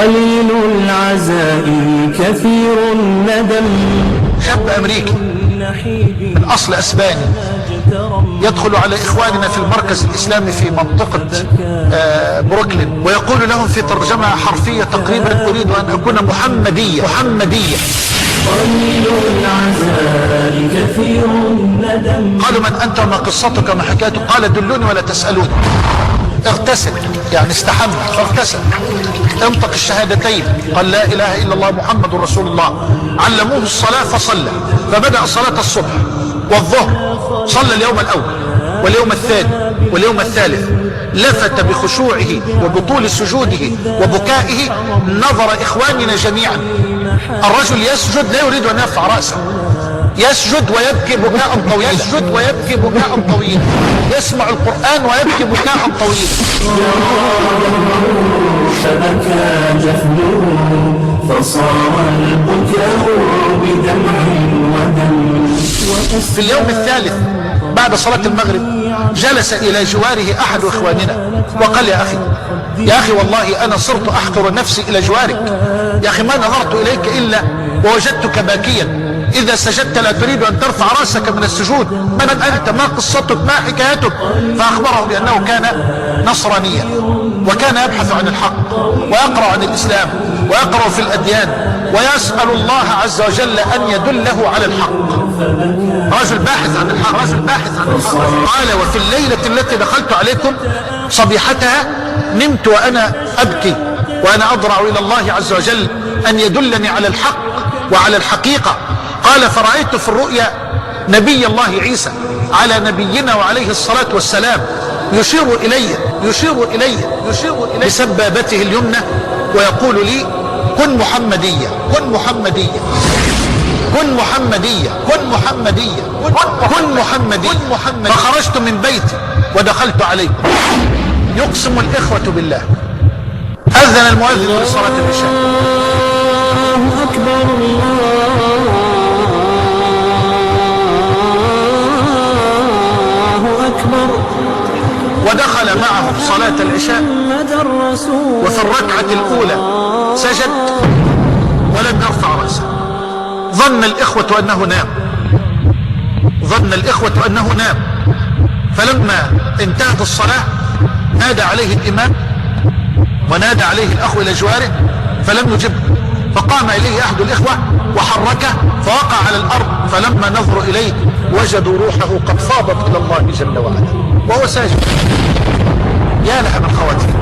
قليل العزاء كثير الندم. شاب أمريكي من أصل أسباني يدخل على إخواننا في المركز الإسلامي في منطقة بروكلين، ويقول لهم في ترجمة حرفية تقريبا: أريد أن أكون محمدية. قليل العزاء كثير الندم. قالوا: من أنت وما قصتك وما حكايتك؟ قال: دلوني ولا تسألوني. اغتسل، يعني استحمى فاغتسل. انطق الشهادتين، قال: لا إله إلا الله محمد رسول الله. علموه الصلاة فصلى، فبدأ صلاة الصبح والظهر، صلى اليوم الأول واليوم الثاني واليوم الثالث، لفت بخشوعه وبطول سجوده وبكائه نظر إخواننا جميعا. الرجل يسجد لا يريد أن يرفع رأسه، يسجد ويبكي بكاء طويلا، يسمع القرآن ويبكي بكاء طويلا. فبكى جفنه فصار البكاء بدمع ودم. في اليوم الثالث بعد صلاة المغرب جلس إلى جواره أحد إخواننا وقال: يا أخي والله أنا صرت أحقر نفسي إلى جوارك. يا أخي ما نظرت إليك إلا ووجدتك باكيا. إذا سجدت لا تريد أن ترفع رأسك من السجود. من أنت؟ ما قصتك؟ ما حكايتك؟ فأخبره بأنه كان نصرانيا، وكان يبحث عن الحق ويقرأ عن الإسلام ويقرأ في الأديان ويسأل الله عز وجل أن يدله على الحق. رجل باحث عن الحق. قال: وفي الليلة التي دخلت عليكم صبيحتها نمت وأنا أبكي وأنا أضرع إلى الله عز وجل أن يدلني على الحق وعلى الحقيقة. قال: فرأيت في الرؤيا نبي الله عيسى على نبينا وعليه الصلاة والسلام يشير إلي بسبابته اليمنى ويقول لي: كن محمدية. فخرجت من بيتي ودخلت عليكم. يقسم الإخوة بالله أذن المؤذن لصلاة العشاء. الله أكبر، الله أكبر. ودخل معهم صلاة العشاء، وفي الركعة الأولى سجد ولم يرفع رأسه. ظن الإخوة أنه نام. فلما انتهت الصلاة نادى عليه الإمام ونادى عليه الأخ إلى جواره فلم يجب، فقام إليه أحد الإخوة وحركه فوقع على الأرض. فلما نظروا إليه وجدوا روحه قد فاضت إلى الله جل وعلا وهو ساجد. يا لها من خواتيم.